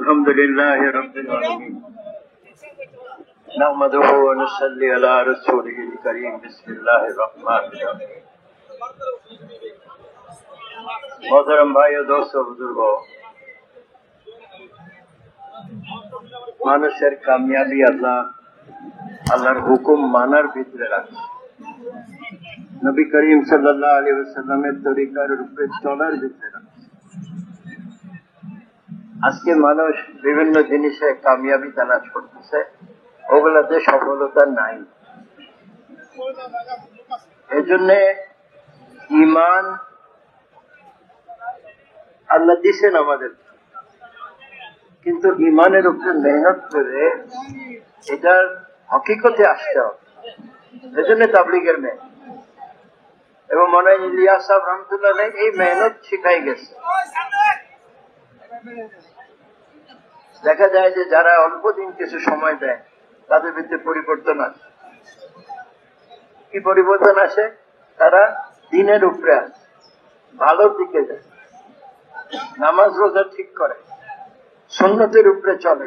الحمد لله رب العالمين نحمده ونصلي على رسوله الكريم بسم الله الرحمن الرحيم मोहतरम भाइयों दोस्तों बुजुर्गों মানুষের কামিয়াবি আল্লাহর হুকুম মানার ভিতরে রাখে নবী করিম সাল্লাল্লাহু আলাইহি ওয়াসাল্লামের তরিকার উপরে চলার ভিতরে রাখে আজকে মানুষ বিভিন্ন জিনিসে কামিয়াবি তালাশ করতেছে ওগুলাতে সফলতা নাই এজন্য ঈমান আল্লাহ দিয়েছেন আমাদের কিন্তু ঈমানের উপরে মেহনত করে এটার হকিকতে আসতে হবে এজন্য তাবলীগের মেহনত এবং মনে হয় ইলিয়াস সাহেব রহমতুল্লাহ এই মেহনত শিখাই গেছে দেখা যায় যে যারা অল্প দিন কিছু সময় দেয় তাদের ভিতরে পরিবর্তন আসে কি পরিবর্তন আসে তারা দিনের উপরে আসে ভালোর দিকে যায় নামাজ রোজা ঠিক করে সুন্নতের উপরে চলে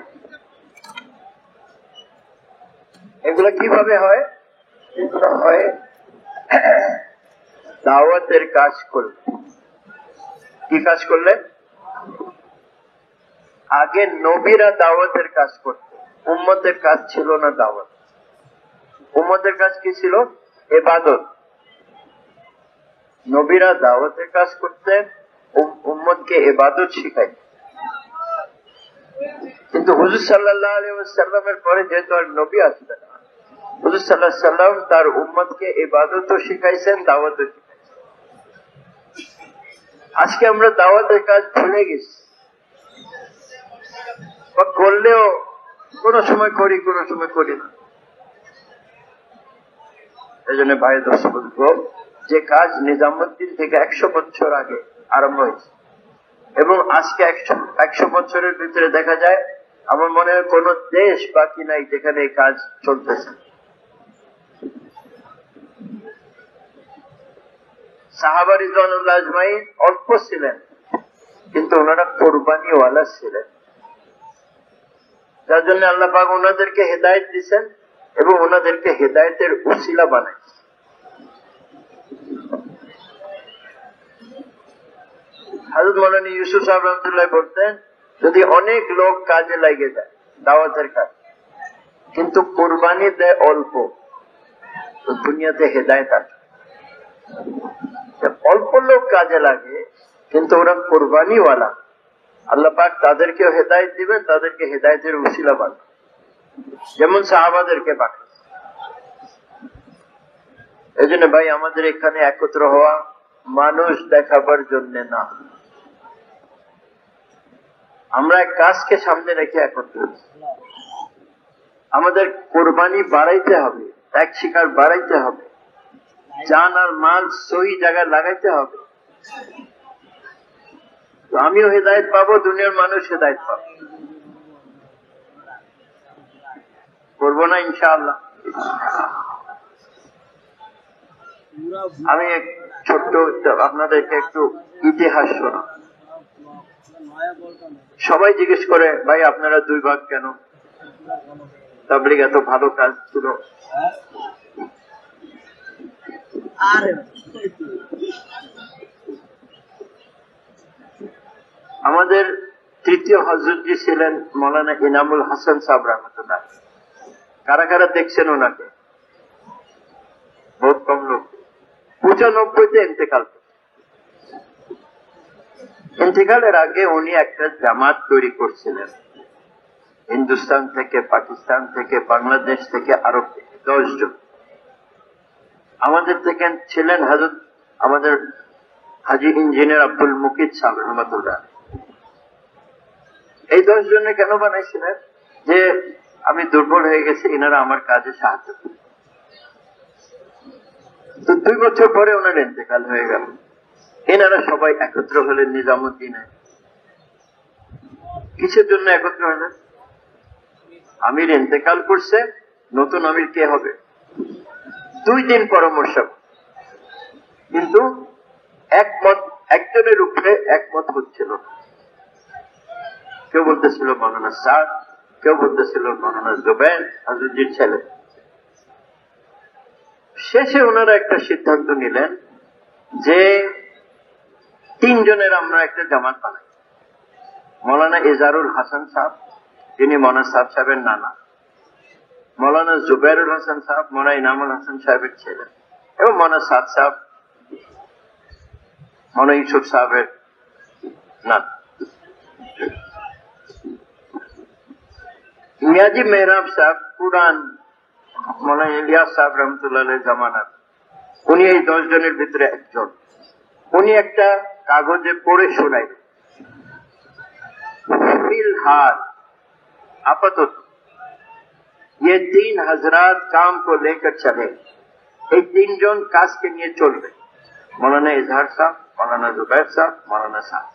এগুলো কিভাবে হয় এগুলো হয় দাওয়াতের কাজ করলে কি কাজ করলে আগে নবীরা দাওয়াতের কাজ করত উম্মতের কাজ ছিল না দাওয়াত উম্মতের কাজ কি ছিল ইবাদত নবীরা দাওয়াতের কাজ করতেন উম্মতকে ইবাদত শিখাই কিন্তু হুজুর সাল্লাল্লাহু আলাইহি ওয়াসাল্লামের পরে যেহেতু আর নবী আসবে না হুজুর সাল্লাল্লাহু আলাইহি ওয়াসাল্লাম তার উম্মতকে ইবাদতও শিখাইছেন দাওয়াতও শিখাইছেন আজকে আমরা দাওয়াতের কাজ ভুলে গেছি বা করলেও কোন সময় করি কোন সময় করি না এই জন্য ভাই দোস্ত বলবো যে কাজ নিজামুদ্দিন থেকে 100 বছর আগে আরম্ভ হয়েছে এবং আজকে 100 বছরের ভিতরে দেখা যায় আমার মনে হয় কোন দেশ বাকি নাই যেখানে এই কাজ চলতেছে সাহাবা রিজওয়ানুল্লাহ আজমাইন অল্প ছিলেন কিন্তু ওনারা কোরবানিওয়ালা ছিলেন যার জন্য আল্লাহ পাক ওনাদেরকে হেদায়েত দিয়েছেন এবং ওনাদেরকে হেদায়েতের উসিলা বানাইছেন হযরত মাওলানা ইউসুফ সাহেব রহমাতুল্লাহ বলতেন যদি অনেক লোক কাজে লাগে যায় দাওয়াতের কাজ কিন্তু কোরবানি দেয় অল্প তো দুনিয়াতে হেদায়েত আসে অল্প লোক কাজে লাগে কিন্তু ওরা কোরবানিওয়ালা আল্লাহ পাক তাদেরকেও হেদায়েত দিবেন তাদেরকে হেদায়েতের উসিলা বানাবেন যেমন সাহাবাদেরকে বানান এই জন্য ভাই আমাদের এখানে একত্র হওয়া মানুষ দেখাবার জন্য না আমরা এক কাজকে সামনে রেখে একত্র আমাদের কোরবানি বাড়াইতে হবে ত্যাগ শিকার বাড়াইতে হবে জান আর মাল সহি জায়গায় লাগাইতে হবে আমিও হেদায়েত পাবো দুনিয়ার মানুষ হেদায়েত পাবো করবো না ইনশাআল্লাহ আমি এক ছোট্ট আপনাদেরকে একটু ইতিহাস শোনা সবাই জিজ্ঞেস করে ভাই আপনারা 2 ভাগ কেন তাবলীগ এত ভালো কাজ ছিল আমাদের তৃতীয় হযরতজি ছিলেন মাওলানা ইনামুল হাসান সাহেব রহমাতুল্লাহ কারা দেখছেন ওনাকে বহুত কম লোক 95-তে ইন্তেকালের আগে উনি একটা জামাত তৈরি করছিলেন হিন্দুস্তান থেকে পাকিস্তান থেকে বাংলাদেশ থেকে আরব থেকে 10 জন আমাদের থেকে ছিলেন হযরত আমাদের হাজী ইঞ্জিনিয়ার আব্দুল মুকিত সাহেব রহমাতুল্লাহ এই 10 জনে কেন বানাইছিলেন যে আমি দুর্বল হয়ে গেছি এনারা আমার কাজে সাহায্য করবে তো 2 বছর পরে ওনার ইন্তেকাল হয়ে গেল এনারা সবাই একত্র হলেন নিজামুদ্দিনে কিসের জন্য একত্র হলেন আমির ইন্তেকাল করছে নতুন আমির কে হবে 2 দিন পরামর্শ কিন্তু একমত একজনের উপরে একমত হচ্ছিল না কেউ বলতেছিল মৌলানা সাদ, কেউ বলতেছিল মৌলানা জুবায়ের হযরতজির ছেলে। শেষে ওনারা একটা সিদ্ধান্ত নিলেন যে 3 জনের আমরা একটা জামাত বানাই। মৌলানা ইজারুল হাসান সাহেব, যিনি মৌলানা সাদ সাহেবের নানা, মৌলানা জুবায়েরুল হাসান সাহেব মৌলানা ইনামুল হাসান সাহেবের ছেলে, এবং মৌলানা সাদ সাহেব মৌলানা ইউসুফ সাহেবের নানা। মিয়াজি মেহরাব সাহেব পুরান মৌলানা ইলিয়াস সাহেব রহমতুল্লাহ আলাইহির জামানার, উনি এই 10 জনের ভিতরে একজন। উনি একটা কাগজে পড়ে শোনাই, फिलहाल आपातत ये 3 हजरात काम को लेकर चले। এই 3 জন কাজকে নিয়ে চলবে, মৌলানা ইজহার সাহেব, মৌলানা জুবায়ের সাহেব, মৌলানা সাদ।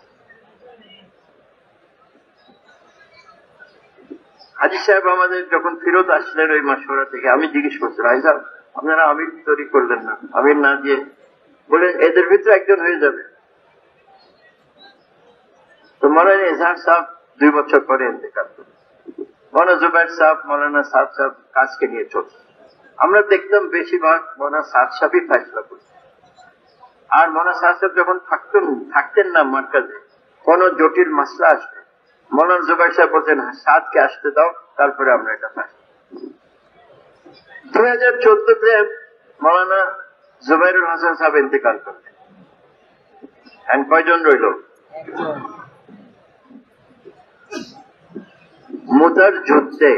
হাজী সাহেব আমাদের যখন ফেরত আসলেন ওই মাসওয়ারা থেকে, আমি জিজ্ঞেস করছি, ভাই সাহেব আপনারা আমির তৈরি করলেন না? আমির না দিয়ে বলেন এদের ভিতরে একজন হয়ে যাবে। তো মৌলানা ইজহার সাহেব 2 বছর পরে ইন্তেকাল করলেন। মৌলানা জুবায়ের সাহেব, মৌলানা সাদ সাহেব কাজকে নিয়ে চলছে। আমরা দেখতাম বেশিরভাগ মৌলানা সাদ সাহেবই ফয়সালা করতেন। আর মৌলানা সাদ সাহেব যখন থাকতেন না মার্কাজে, কোন জটিল মাসলা আসবে, মৌলানা জুবায়ের সাহেব বলতেন সাদকে আসতে দাও, তারপরে আমরা এটা ফয়সালা। 2014-তে মৌলানা জুবায়েরুল হাসান সাহেব ইন্তেকাল করলেন। এখন কয়জন রইল? মুতার যুদ্ধে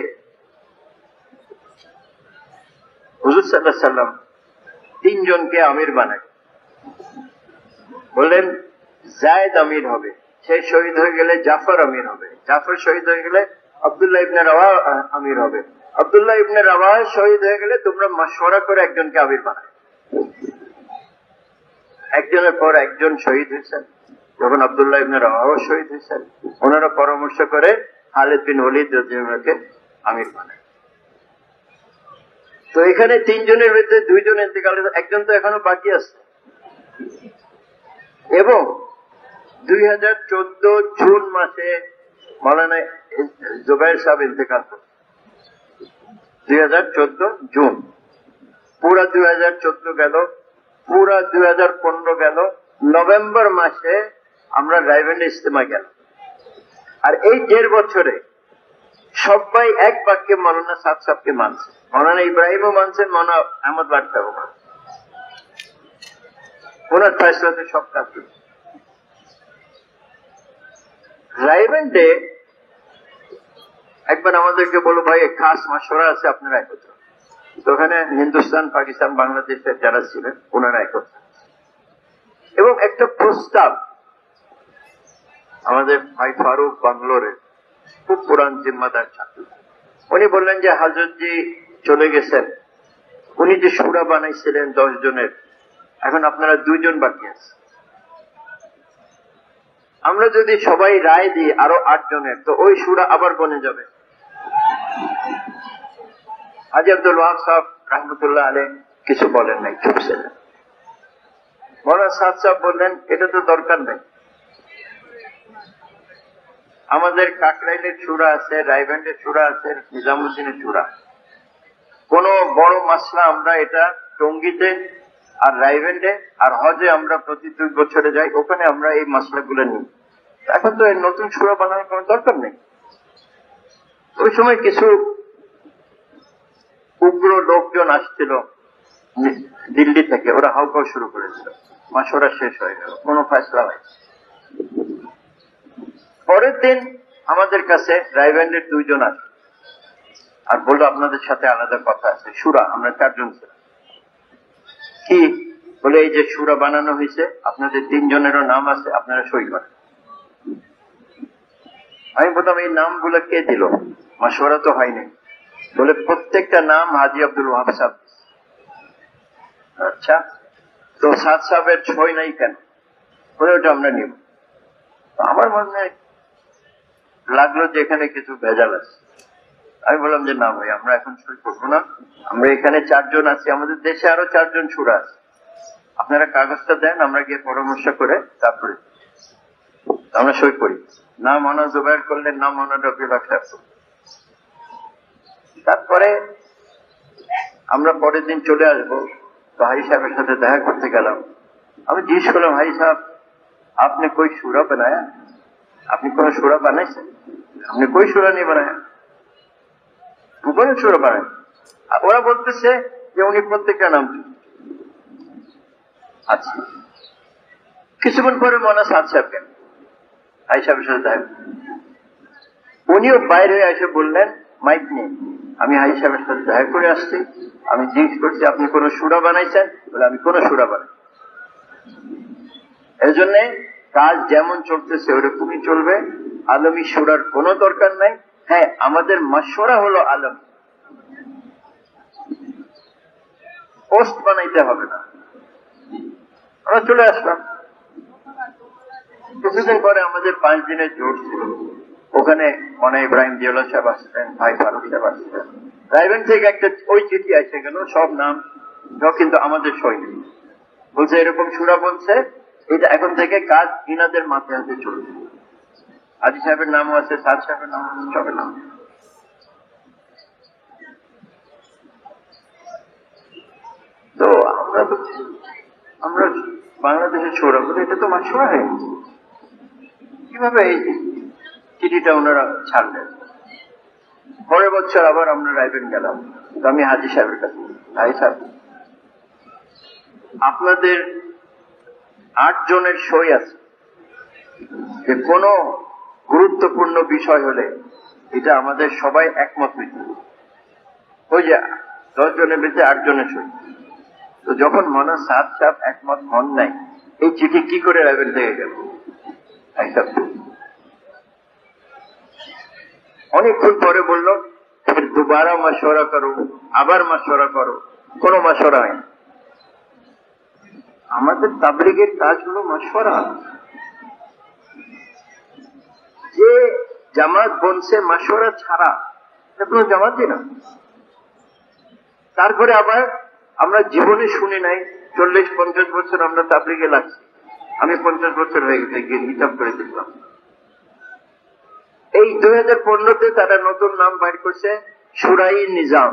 হুজুর সাল্লাল্লাহু আলাইহি ওয়াসাল্লাম 3 জনকে আমির বানায়, বললেন যায়েদ আমির হবে, সে শহীদ হয়ে গেলে জাফর আমির হবে, জাফর শহীদ হয়ে গেলে আব্দুল্লাহ ইবনে রাওয়াহ আমির হবে, আব্দুল্লাহ ইবনে রাওয়াহ শহীদ হয়ে গেলে তোমরা মাশওয়ারা করে একজনকে আমির বানায়। একজনের পর একজন শহীদ হয়েছেন। যখন আব্দুল্লাহ ইবনে রাওয়াহ শহীদ হয়েছেন, ওনারা পরামর্শ করে খালিদ বিন ওলীদ রাদিয়াল্লাহু আমির বানায়। তো এখানে 3 জনের ভিতরে 2 জন ইন্তেকাল, একজন তো এখনো বাকি আছে। এবং 2014 জুন মাসে মৌলানা জুবায়ের সাহেব ইন্তেকাল করেন। 2014 জুন, পুরা 2014 গেল, পুরা 2015 গেল, নভেম্বর মাসে আমরা রায়বেন্ডে ইজতেমা গেল। আর এই 1.5 বছরে সবাই এক বাক্যে মৌলানা সাদ সাহেবকে মানছে, মৌলানা ইব্রাহিমও মানছেন, মৌলানা আহমদ বাট সাহেবও মানছেন। ওনার ফয়সালাতে সব কাজ করছে। রায়বেন্ডে একবার আমাদেরকে বলো ভাই খাস মাশওয়ারা আছে, আপনারা একত্র। তো ওখানে হিন্দুস্তান, পাকিস্তান, বাংলাদেশের যারা ছিলেন ওনারা একত্র, এবং একটা প্রস্তাব আমাদের ভাই ফারুক বাংলোরের খুব পুরান জিম্মাদার ছাত্র, উনি বললেন যে হযরতজি চলে গেছেন, উনি যে সূরা বানাইছিলেন 10 জনের, এখন আপনারা 2 জন বাকি আছে। আমরা যদি সবাই রায় দিই আরো 8 জনের, তো ওই সূরা আবার বনে যাবে। হাজী আব্দুল ওয়াহাব সাহেব রহমতুল্লাহ আলাইহি কিছু বলেন নাই, চুপ ছিলেন। মৌলানা সাদ সাহেব বললেন এটা তো দরকার নেই, আমাদের কাকরাইলের সূরা আছে, রায়বেন্ডের সূরা আছে, নিজামুদ্দিনের সূরা। কোন বড় মাসলা আমরা এটা টঙ্গীতে আর রায়বেন্ডে আর হজে আমরা প্রতি 2 বছরে যাই, ওখানে আমরা এই মাসলাগুলো নিই। এখন তো এর নতুন সূরা বানানোর কোনো দরকার নেই। ওই সময় কিছু উগ্র লোকজন আসছিল দিল্লি থেকে, ওরা হাউকাও শুরু করেছিল, মাসওয়ারা শেষ হয়ে গেল, কোনো ফয়সালা হয়। পরের দিন আমাদের কাছে রায়বেন্ডের 2 জন আসে আর বললো আপনাদের সাথে আলাদা কথা আছে, সূরা, আমরা 4 জন ছিলাম। কি বলে, এই যে সূরা বানানো হয়েছে, আপনাদের 3 জনেরও নাম আছে, আপনারা সই করেন। আমি বললাম এই নামগুলো কে দিল, মাশওয়ারা তো হয়নি। বলে প্রত্যেকটা নাম হাজী আব্দুল ওয়াহাব সাহেব। আচ্ছা, তো সাদ সাহেবের সই নাই কেন? বলে ওটা আমরা নিব। আমার মনে লাগলো যে এখানে কিছু ভেজাল আছে। আমি বললাম যে না ভাই, আমরা এখন সই করবো না, আমরা এখানে 4 জন আছি, আমাদের দেশে আরো 4 জন সূরা আছে, আপনারা কাগজটা দেন, আমরা গিয়ে পরামর্শ করে তারপরে। আমরা সই করি, না মনা জুবাইর করলেন, না মনা রবিউল আখতার। তারপরে আমরা পরের দিন চলে আসবো, তো হাই সাহেবের সাথে দেখা করতে গেলাম। আমি জিজ্ঞেস করলাম, হাই সাহেব আপনি কই সুরা বানায়া? আপনি কোন সুরা বানাইছেন? আপনি কই সুরা নিয়ে বানায়া? কোন সুরা বানায়? ওরা বলতেছে যে উনি প্রত্যেকটা নাম। আচ্ছা, কিছুক্ষণ পরে মনে সাদ সাহেব কেন হাই সাহেবের সাথে দেখা, উনিও বাইরে হয়ে এসে বললেন মাইক নিয়ে, আমি হাই সাহেবের সাথে দেখা করে আসছি, আমি জিজ্ঞেস করছি আপনি কোন সুরা বানাইছেন? বলে আমি কোন সুরা বানাই। এই জন্যে কাজ যেমন চলতেছে ওরকমই চলবে, আলমী সুরার কোনো দরকার নাই। হ্যাঁ, আমাদের মাশওয়ারা হলো আলম, পোস্ট বানাইতে হবে না। আমরা চলে আসলাম। কিছুদিন পরে আমাদের 5 দিনের জোর ছিল, ওখানে মনে ইব্রাহিম জিওলা সাহেব আসছিলেন, ভাই ফারুক সাহেব আসছিলেন। রাইবেন থেকে একটা ওই চিঠি এসে গেল, সব নাম, কিন্তু আমাদের সই নেই। বলছে এরকম সুরা বলছে, এটা এখন থেকে কাজ ইনাদের মাথায় হাতে চলবে। হাজি সাহেবের নামও আছে, সাদ সাহেবের নাম আছে, সবের নাম। তো আমরা বাংলাদেশের সুরা বলে, এটা তো মাশওয়ারা হয়ে গেছে। কিভাবে এই চিঠিটা ওনারা ছাড়লেন? পরের বছর আবার আমরা রাইবেন গেলাম, তো আমি হাজি সাহেবের কাছে, হাজি সাহেব আপনাদের 8 জনের সই আছে যে কোন গুরুত্বপূর্ণ বিষয় হলে এটা আমাদের সবাই একমত হইতে, ওই যে 10 জনের ভিতরে 8 জনের সই। তো যখন মনে সাদ সাহেব একমত হন নাই, এই চিঠি কি করে রাইবেন থেকে গেল? অনেকক্ষণ পরে বললো ফির দুবারা মাশওয়ারা করো, আবার মাশওয়ারা করো, কোন মাশওয়ারা হয়। আমাদের তাবলীগের কাজ হলো মাশওয়ারা। যে জামাত বনছে মাশওয়ারা ছাড়া, এটা কোনো জামাতই না। তারপরে আবার আমরা জীবনে শুনি নাই, 40-50 বছর আমরা তাবলীগে লাগছি। আমি 50 বছর হয়ে গেছে, গিয়ে হিসাব করে দেখলাম। এই 2015-তে তারা নতুন নাম বাইর করছে, শুরাই নিজাম।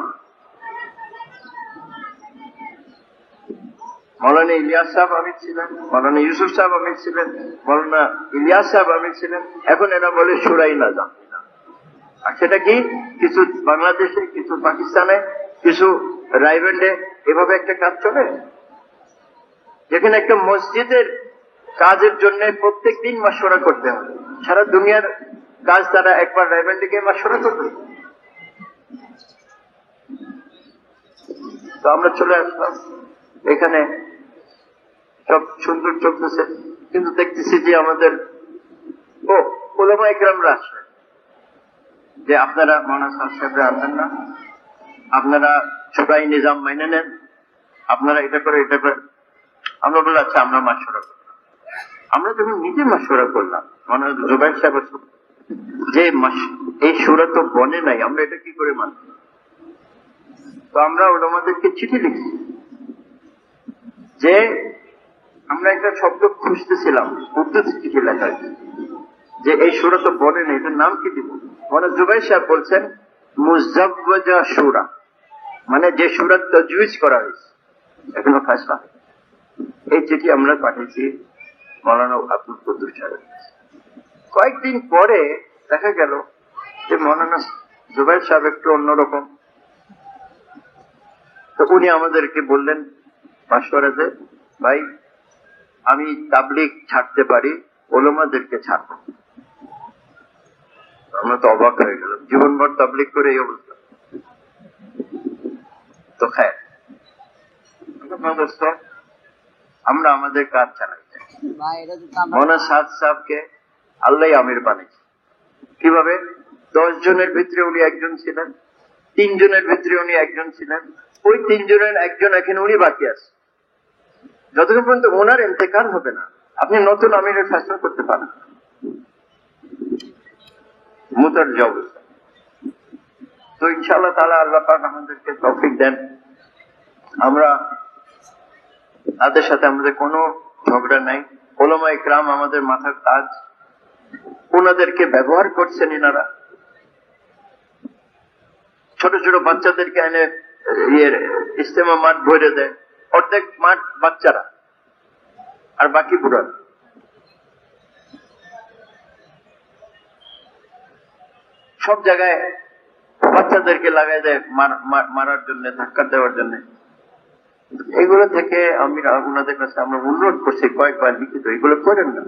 মৌলানা ইলিয়াস সাহেব আমির ছিলেন, মৌলানা ইউসুফ সাহেব আমির ছিলেন, মৌলানা ইলিয়াস সাহেব আমির ছিলেন, এখন এরা বলে শুরাই নিজাম। আর সেটা কি? কিছু বাংলাদেশে, কিছু পাকিস্তানে, কিছু রাইবেন্ডে এভাবে একটা কাজ চলে, যেখানে একটা মসজিদের কাজের জন্য প্রত্যেক দিন মাশওয়ারা করতে হবে। সারা দুনিয়ার কাজ তারা একবার রাইবেন্ডে গিয়ে মাশওয়ারা করবে। তো আমরা চলে আসলাম, এখানে সব সুন্দর চলতেছে, কিন্তু দেখতেছি যে আমাদের ওলামা ইকরামরা আসে যে আপনারা মৌলানা সাহেবরা আনবেন না, আপনারা শুরাই নিজাম মাইনে নেন, আপনারা এটা করে এটা করে। আমরা বললাম আচ্ছা আমরা মাশওয়ারা করলাম। আমরা যখন নিজে মাশওয়ারা করলাম, মৌলানা জুবাইর সাহেব যে এই সুরা তো বনে নাই, আমরা এটা কি করে মানব? তো আমরা ওলামাদেরকে চিঠি লিখছি যে আমরা একটা শব্দ খুঁজতেছিলাম, উর্দুতে চিঠি লেখা যে এই সুরা তো বনে নেই, এটার নাম কি দিব? মৌলানা জুবাইর সাহেব বলছেন মুজাওয়াজা সুরা, মানে যে সুরা তাজউইজ করা হয়েছে, এখনো ফয়সালা। এই চিঠি আমরা পাঠিয়েছি মৌলানা আব্দুল কুদ্দুস সাহেব। কয়েকদিন পরে দেখা গেল যে মৌলানা জুবাইর সাহেব একটু অন্যরকম। তো উনি আমাদেরকে বললেন মাশওয়ারাতে, ভাই আমি তাবলীগ ছাড়তে পারি, ওলামাদেরকে ছাড়ব। আমরা তো অবাক হয়ে গেলাম, জীবনভর তাবলীগ করে এই অবস্থা। তো খায় আমরা আমাদের কাজ চালাই। মৌলানা সাদ সাহেবকে আল্লাহ আমির বানিয়েছে। কিভাবে? 10 জনের ভিতরে উনি একজন ছিলেন, 3 জনের ভিতরে উনি একজন ছিলেন, ওই 3 জনের একজন এখন উনি বাকি আছে। যতক্ষণ পর্যন্ত ওনার ইন্তেকাল হবে না, আপনি নতুন আমিরের ফয়সালা করতে পারেন। মুতার অবস্থা। তো ইনশাআল্লাহ তাআলা আল্লাহ পাক আমাদেরকে তৌফিক দেন, আমরা তাদের সাথে আমাদের কোনো ঝগড়া নাই। ওলামা ইকরাম আমাদের মাথার তাজ, ওনাদেরকে ব্যবহার করছেন এনারা। ছোট ছোট বাচ্চাদেরকে এনে ইজতেমা মাঠ ভরে দেয়, অর্ধেক মাঠ বাচ্চারা আর বাকি বুড়া। সব জায়গায় বাচ্চাদেরকে লাগাই দেয় মারার জন্য, ধাক্কা দেওয়ার জন্য। এগুলো থেকে আমি ওনাদের কাছে আমরা অনুরোধ করছি কয়েকবার লিখিত, এগুলো করেন না।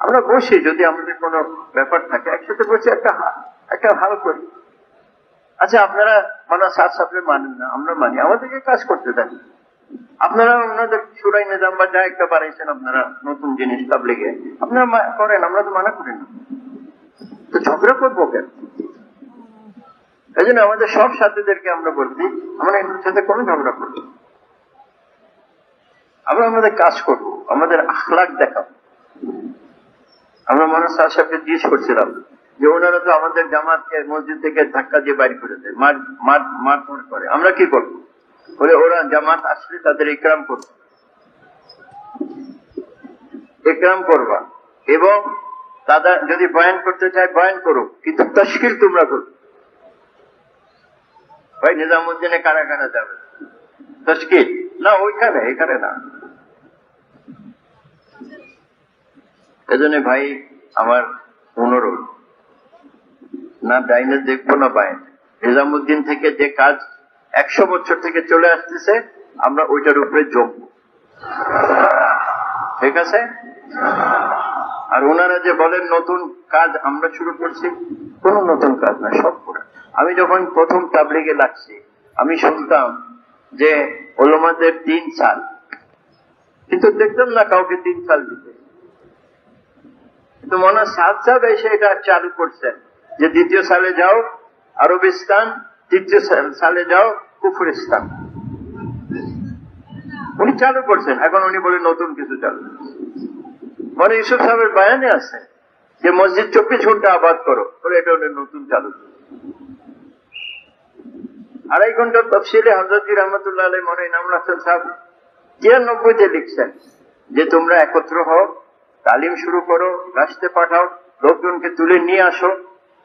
আমরা বসি, যদি আমাদের কোনো ব্যাপার থাকে একসাথে বসে একটা হাল করি। আচ্ছা, আপনারা মানে সাত সাপড়ে মানেন না, আমরা মানি, আমাদেরকে কাজ করতে দেন। আপনারা ওনাদের সুরাই নিজাম বা যা একটা বাড়াইছেন আপনারা নতুন জিনিস তাবলীগে, আপনারা করেন, আমরা তো মানা করি না। তো ঝগড়া করবো কেন? এই জন্য আমাদের সব সাথীদেরকে আমরা বলছি আমরা এর সাথে কোনো ঝগড়া করবো, আমরা আমাদের কাজ করবো, আমাদের আখলাক দেখাবো। আমরা মানুষ সাহেবকে জিজ্ঞেস করছিলাম যে ওনারা তো আমাদের জামাতকে মসজিদ থেকে ধাক্কা দিয়ে বাইর করে দেয়, মারধর করে, আমরা কি করবো? বলে ওরা জামাত আসলে তাদের ইকরাম করবে, ইকরাম করবা, এবং তারা যদি বয়ান করতে চায় বয়ান করো, কিন্তু তশকিল তোমরা করো। ভাই নিজামুদ্দিনে কারা কারা যাবে? তশকিল না, ওইখানে, এখানে না। এজন্য ভাই আমার অনুরোধ, না ডাইনে দেখবো না বাইন, নিজামুদ্দিন থেকে যে কাজ 100 বছর থেকে চলে আসতেছে আমরা ওইটার উপরে জমবো, ঠিক আছে? আর ওনারা যে বলেন নতুন কাজ আমরা শুরু করছি, কোন নতুন কাজ না, সব পুরা। আমি যখন প্রথম তাবলীগে লাগছি আমি শুনতাম যে ওলামাদের 3 সাল, কিন্তু দেখতাম না কাউকে 3 সাল দিতে। কিন্তু মনে সাত সাহেব এসে এটা চালু করছেন যে 2য় সালে যাও আরবিস্তান, 3য় সালে যাও কুফরিস্তান। উনি চালু করছেন, এখন উনি বলে নতুন কিছু চালু। মানে ইউসুফ সাহেবের বয়ানে আছে যে মসজিদ 24 ঘন্টা আবাদ করো, বলে এটা উনি নতুন চালু। 2.5 ঘন্টার তফসিলে হযরত রহমতুল্লাহ আলাইহি মনে ইনামুল হাসান সাহেব 93-তে লিখছেন যে তোমরা একত্র হও, তালিম শুরু করো, রাস্তে পাঠাও, লোকজনকে তুলে নিয়ে আসো।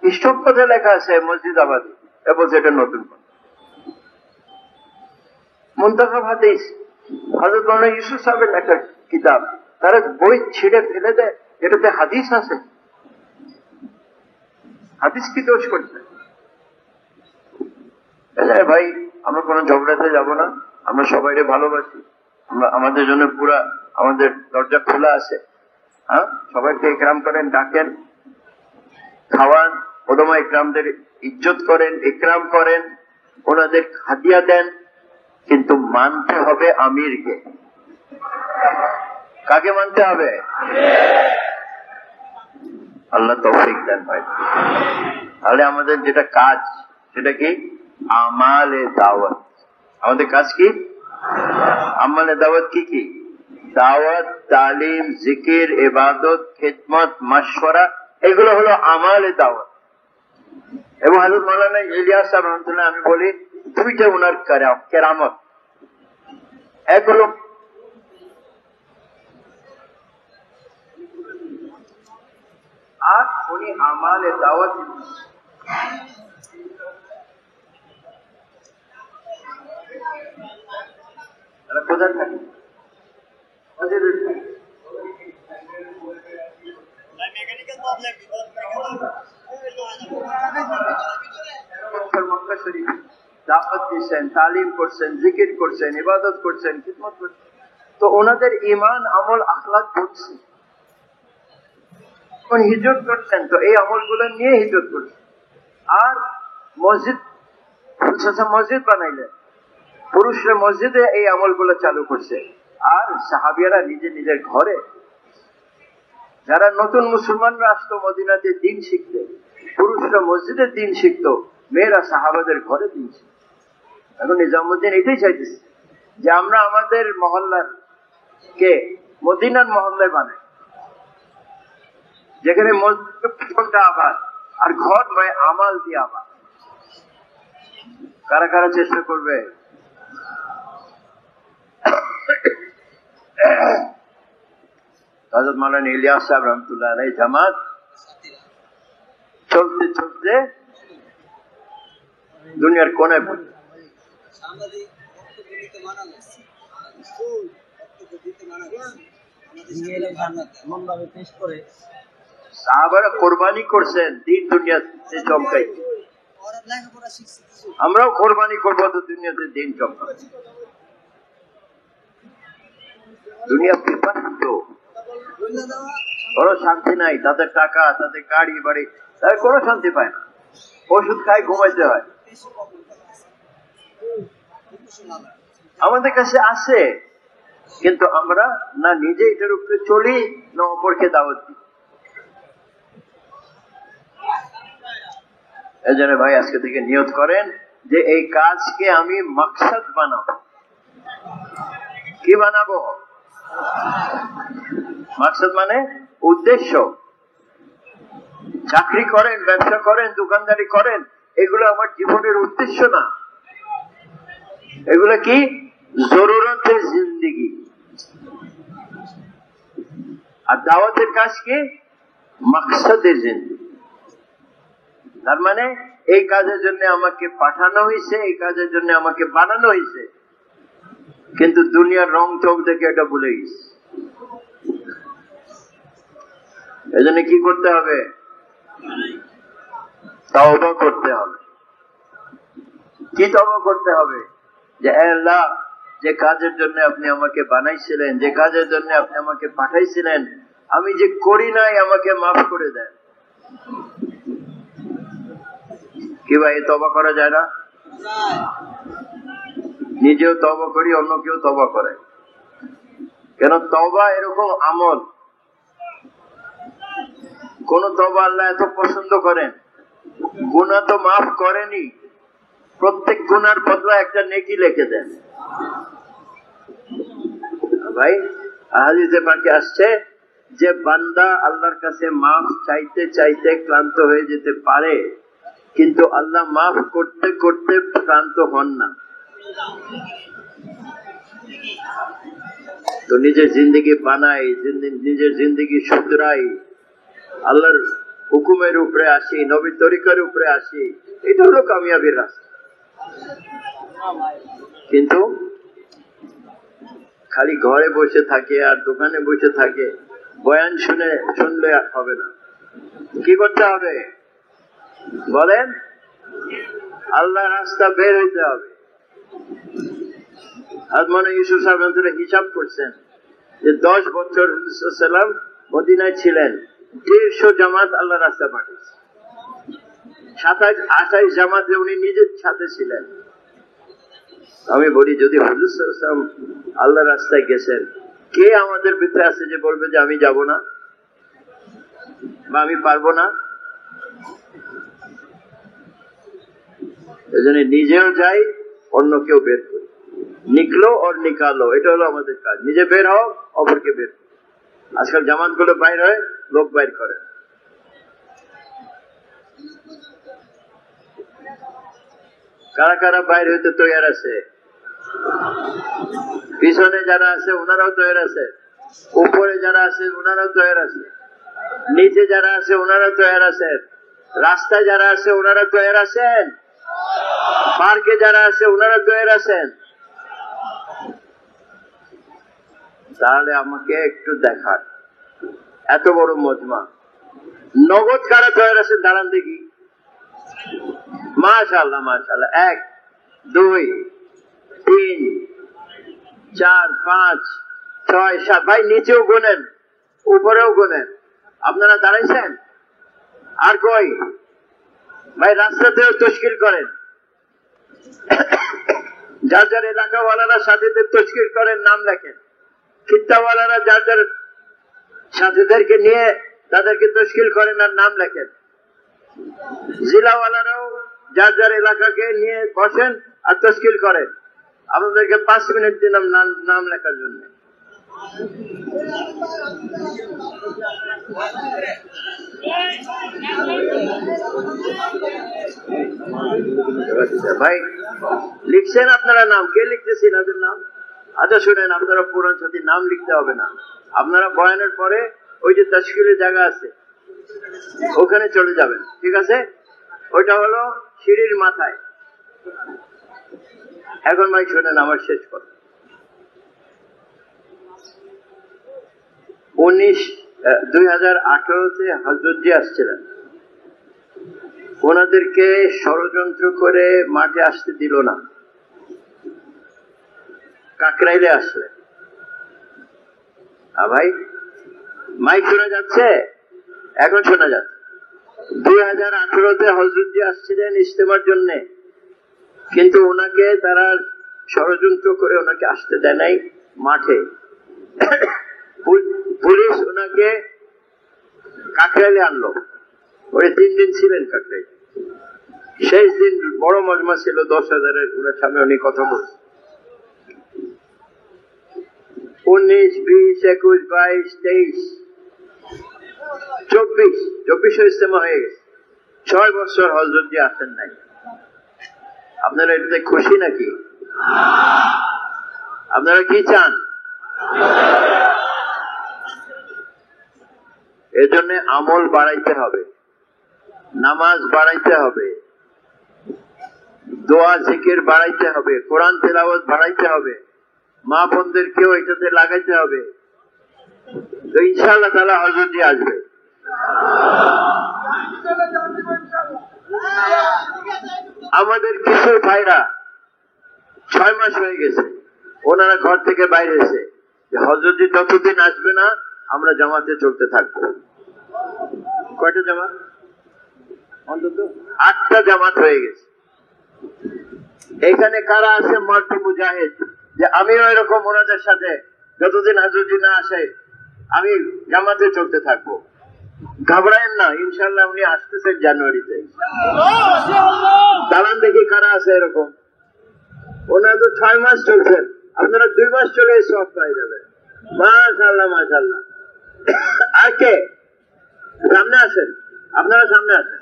ইসব কথা লেখা আছে মসজিদ আবাদে, এবং এটা নতুন কথা। মুনতাখাব হাদিস হযরত মাওলানা ইউসুফ সাহেবের একটা কিতাব, তারা বই ছিঁড়ে ফেলে দেয়, এটাতে হাদিস আছে। হাদিস কি দোষ করছে? ভাই আমরা কোনো ঝগড়াতে যাব না, আমরা সবাইকে ভালোবাসি, আমরা আমাদের জন্য পুরা আমাদের দরজা খোলা আছে। হ্যাঁ, সবাইকে ইকরাম করেন, ডাকেন, খাওয়ান, ওলামা ইকরামদের ইজ্জত করেন, ইকরাম করেন, ওনাদের হাদিয়া দেন, কিন্তু মানতে হবে আমিরকে। কাকে মানতে হবে? আল্লাহ তৌফিক দেন ভাই। তাহলে আমাদের যেটা কাজ সেটা কি? আমালে দাওয়াত। আমাদের কাজ কি? আমালে দাওয়াত কি কি? দাওয়াত, তালিম, জিকির, ইবাদত, খিদমত, মাশওয়ারা, এগুলো হলো আমালে দাওয়াত। এবং হযরত মাওলানা ইলিয়াস সাহেব রহমাতুল্লাহ, আমি বলি 2টা ওনার কেরামত। এক হলো আর উনি আমালে দাওয়াত কোথায় থাকে? মক্কা শরীফ দাওয়াত দিচ্ছেন, তালিম করছেন, জিকির করছেন, ইবাদত করছেন, খিদমত করছেন। তো ওনাদের ঈমান, আমল, আখলাক করছে। হিজরত করছেন, তো এই আমলগুলো নিয়ে হিজরত করছেন। আর মসজিদ মসজিদ বানাইলেন, পুরুষরা মসজিদে এই আমলগুলো চালু করছে। আর সাহাবিয়ারা নিজে নিজের ঘরে, যারা নতুন মুসলমানরা আসতো মদিনাতে দিন শিখতে, পুরুষরা মসজিদে দিন শিখতো, মেয়েরা সাহাবাদের ঘরে দিন শিখত। এখন নিজামুদ্দিন এটাই চাইতেছে যে আমরা আমাদের মহল্লার কে মদিনার মহল্লায় বানাই, যেখানে মসজিদটা আবাদ আর ঘর নয়, আমাল দিয়ে আবাদ। কারা কারা চেষ্টা করবে? হযরত মাওলানা ইলিয়াস সাহেব রহমতুল্লাহ আলাইহি জামাত চলতে চলতে দুনিয়ার কোণে সাহাবারা কোরবানি করছেন দিন দুনিয়াতে চমকাই, আমরাও কোরবানি করবো তো দুনিয়াতে দিন চমকাই। দুনিয়া বিপন্ন, কোনো শান্তি নাই, তাদের টাকা, তাদের গাড়ি বাড়ি, তাদের কোনো শান্তি পায় না, ওষুধ খায় ঘুমাইতে হয়। আমাদের কাছে আছে, কিন্তু আমরা না নিজে এটার উপরে চলি, না অপরকে দাওয়াত দিই। এই জন্য ভাই আজকে থেকে নিয়ত করেন যে এই কাজকে আমি মাকসাদ বানাবো। কি বানাবো? মাকসাদ মানে উদ্দেশ্য। চাকরি করেন, ব্যবসা করেন, দোকানদারি করেন, এগুলো আমার জীবনের উদ্দেশ্য না, এগুলো কি জরুরতের জিন্দেগি। আর দাওয়াতের কাজ কি মাকসাদের জিন্দেগি। তার মানে এই কাজের জন্য আমাকে পাঠানো হয়েছে, এই কাজের জন্য আমাকে বানানো হয়েছে, কিন্তু দুনিয়ার রং চোখ দেখে এটা ভুলে গেছে। এই জন্য কি করতে হবে? তওবা করতে হবে। কি তওবা করতে হবে? যে আল্লাহ, যে কাজের জন্য আপনি আমাকে বানাইছিলেন, যে কাজের জন্য আপনি আমাকে পাঠাইছিলেন, আমি যে করি নাই, আমাকে মাফ করে দেন। কি ভাই তওবা করা যায় না? নিজেও তওবা করি, অন্য কেউ তওবা করে। কেন? তওবা এরকম আমল, কোন তওবা আল্লাহ এত পছন্দ করেন? গুনাহ তো মাফ করেনি, প্রত্যেক গুনার বদলা একটা নেকি লিখে দেন। ভাই হাদিসে পাকে আসছে যে বান্দা আল্লাহর কাছে মাফ চাইতে চাইতে ক্লান্ত হয়ে যেতে পারে, কিন্তু আল্লাহ মাফ করতে করতে ক্লান্ত হন না। তো নিজের জিন্দগি বানাই, নিজের জিন্দগি শুধরাই, আল্লাহর হুকুমের উপরে আসি, নবীর তরিকার উপরে আসি, এটা হলো কামিয়াবির রাস্তা। কিন্তু খালি ঘরে বসে থাকে আর দোকানে বসে থাকে, বয়ান শুনলে হবে না। কি করতে হবে বলেন? আল্লাহর রাস্তা বের হইতে হবে। আজ মনে ইউসুফ সাহেব হিসাব করছেন যে 10 বছর সাল্লাম মদিনায় ছিলেন, 150 জামাত আল্লাহ রাস্তা পাঠিয়েছে। 27-28 জামাতে উনি নিজের সাথে ছিলেন। আমি বলি, যদি হুজুর সাল্লাল্লাহু আলাইহি ওয়াসাল্লাম আল্লাহ রাস্তায় গেছেন, কে আমাদের ভিতরে আছে যে বলবে যে আমি যাব না বা আমি পারবো না? এজন্য নিজেও যাই, অন্য কেউ বের করি। নিকলো আর নিকালো, এটা হলো আমাদের কাজ। নিজে বের হও, অপরকে বের করো। আজকাল জামাত গুলো বাইর হয়, লোক বাইর করে। কারা কারা বাইর হইতে তৈরি আছে? পিছনে যারা আছে ওনারাও তৈরি আছে, উপরে যারা আছে ওনারাও তৈরি আছে, নিচে যারা আছে ওনারা তৈরি আছেন, রাস্তায় যারা আছে ওনারা তৈরি আছেন, পার্কে যারা আছে ওনারা তৈরি আছেন। তাহলে আমাকে একটু দেখান, এত বড় মজমা, নগদ কারা তৈরি আছেন দাঁড়ান দেখি। মাশাআল্লাহ মাশাআল্লাহ। 1 2 3 4 5 6 7। ভাই নিচেও গোনেন, উপরেও গোনেন। আপনারা দাঁড়াইছেন? আর কই? ভাই রাস্তাতেও তশকিল করেন, যার যার এলাকাওয়ালারা সাথীদের তশকিল করেন, নাম লেখেন। খিত্তাওয়ালারা যার যার সাথীদেরকে নিয়ে তাদেরকে তশকিল করেন আর নাম লেখেন। জেলাওয়ালারাও যার যার এলাকাকে নিয়ে বসেন আর তশকিল করেন। আপনাদেরকে 5 মিনিট দিলাম নাম লেখার জন্য। ভাই লিখছেন আপনারা নাম? কে লিখতেছেন এদের নাম? আচ্ছা শুনেন, আপনারা পুরান সাথী নাম লিখতে হবে না, আপনারা বয়ানের পরে ওই যে তাশকিলের জায়গা আছে ওখানে চলে যাবেন, ঠিক আছে? ওইটা হলো সিঁড়ির মাথায়। এখন ভাই শোনেন আমার শেষ কথা। 2018-তে হযরতজি আসছিলেন, ওনাদেরকে ষড়যন্ত্র করে মাঠে আসতে দিল না, কাকরাইলে আসলেন। ভাই মাইক শোনা যাচ্ছে? এখন শোনা যাচ্ছে। 2018-তে হযরতজি আসছিলেন ইজতেমার জন্য, কিন্তু ওনাকে তারা ষড়যন্ত্র করে ওনাকে আসতে দেয় নাই মাঠে। পুলিশ ওনাকে কাকরাইলে আনলো, ওই 3 দিন ছিলেন কাকরাইলে। শেষ দিন বড় মজমা ছিল 10,000-এর, ওনার সামনে উনি কথা বলছেন। 19, 20, 21, 22, 23, 24 ইজতেমা হয়ে গেছে। 6 বছর হযরতজি আসেন নাই। আপনারা এটাতে খুশি নাকি? আপনারা কি চান? এজন্য আমল বাড়াইতে হবে, নামাজ বাড়াইতে হবে, দোয়া জিকির বাড়াইতে হবে, কোরআন তেলাওয়াত বাড়াইতে হবে, মা বোনদেরকেও এটাতে লাগাইতে হবে। তো ইনশাআল্লাহ তাআলা হযরতজি আসবে। আমাদের কিছু ভাইরা 6 মাস হয়ে গেছে, ওনারা ঘর থেকে বাইরে এসে হযরতজি যতদিন আসবে না আমরা জামাতে চলতে থাকবো। কয়টা জামাত? অন্তত 8টা জামাত হয়ে গেছে। এখানে কারা আছে মার্টি মুজাহিদ, যে আমিও এরকম ওনাদের সাথে যতদিন হযরতজি না আসে আমি জামাতে চলতে থাকবো? ঘাবড়ায়েন না, ইনশাআল্লাহ উনি আসতেছেন জানুয়ারিতে। দাঁড়ান দেখি কারা আছে এরকম। ওনারা তো 6 মাস চলছেন, আপনারা 2 মাস চলে সব পেয়ে যাবেন। মাশাআল্লাহ মাশাআল্লাহ। আর কে? সামনে আসেন, আপনারা সামনে আসেন,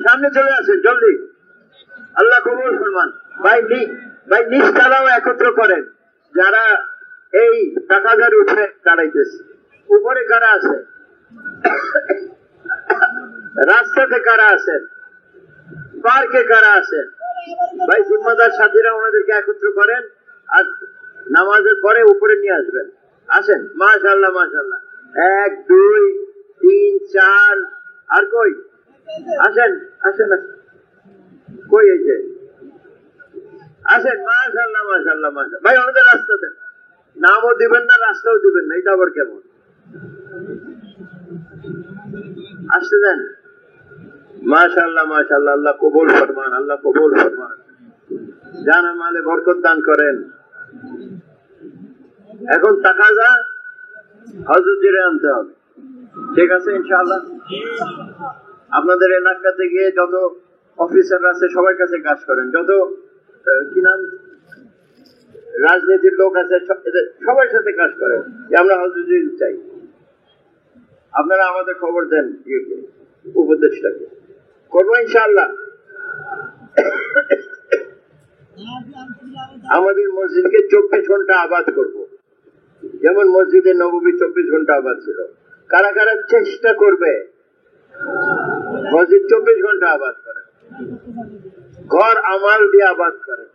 সামনে চলে আসেন জলদি। আল্লাহ কবুল ফরমান। ভাই নিচতলাও একত্র করেন, যারা এই টাকাদার উঠে দাঁড়াইতেছে। উপরে কারা আছে? রাস্তাতে কারা আছেন? পার্কে কারা আছেন? ভাই জিম্মাদার সাথীরা ওনাদেরকে একত্র করেন, আর নামাজের পরে উপরে নিয়ে আসবেন। আসেন। মাশাআল্লাহ মাশাআল্লাহ। 1, 2, 3, 4। আর কই? আসেন আসেন আসেন। কই এই যে? আসেন। মাশাআল্লাহ মাশাআল্লাহ মাশাআল্লাহ। ভাই আমাদের রাস্তা দেন, নামও দিবেন না রাস্তাও দিবেন না, এটা আবার কেমন? আসতে দেন। মাশাআল্লাহ মাশাআল্লাহ। আল্লাহ কবুল ফরমান, আল্লাহ কবুল ফরমান। জানা মালে বরকত দান করেন। এখন তাকাজা হযরতজিরে আনতে হবে, ঠিক আছে ইনশাআল্লাহ। আপনাদের এলাকাতে গিয়ে যত অফিসার আছে সবার কাছে কাজ করেন, যত কি নাম রাজনীতির লোক আছে সবার সাথে কাজ করেন যে আমরা হযরতজি চাই। আপনারা আমাদের খবর দেন, উপদেশটাকে করবো ইনশাআল্লাহ। আমাদের মসজিদকে 24 ঘন্টা আবাদ করব, যেমন মসজিদে নববী 24 ঘন্টা আবাদ ছিল। কারা কারা চেষ্টা করবে মসজিদ 24 ঘন্টা আবাদ করে, ঘর আমাল দিয়ে আবাদ করে,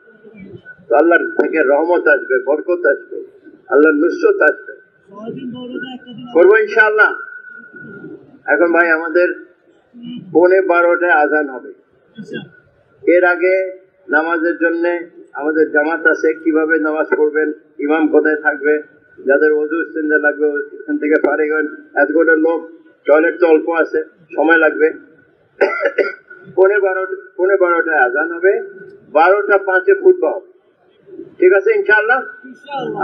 তো আল্লাহর থেকে রহমত আসবে, বরকত আসবে, আল্লাহর নুসরত আসবে। করবো ইনশাআল্লাহ। এখন ভাই আমাদের 12:15 আজান হবে। এর আগে নামাজের জন্য আমাদের জামাত আছে, কিভাবে নামাজ পড়বেন, ইমাম কোথায় থাকবে, যাদের ওযু ইস্তেঞ্জা লাগবে এখান থেকে পারে গেলেন। এত গোটা লোক, টয়লেট তো অল্প আছে, সময় লাগবে। 12:15 আজান হবে, 12:05 খুতবা হবে, ঠিক আছে ইনশাআল্লাহ।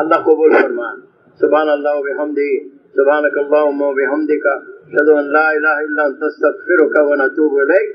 আল্লাহ কবুল ফরমান। সুবহানাল্লাহ ওয়া বিহামদিহি, সুবহানাকাল্লাহুম্মা ওয়া বিহামদিকা, আশহাদু আন লা ইলাহা ইল্লা আনতা, আস্তাগফিরুকা ওয়া আতুবু ইলাইক।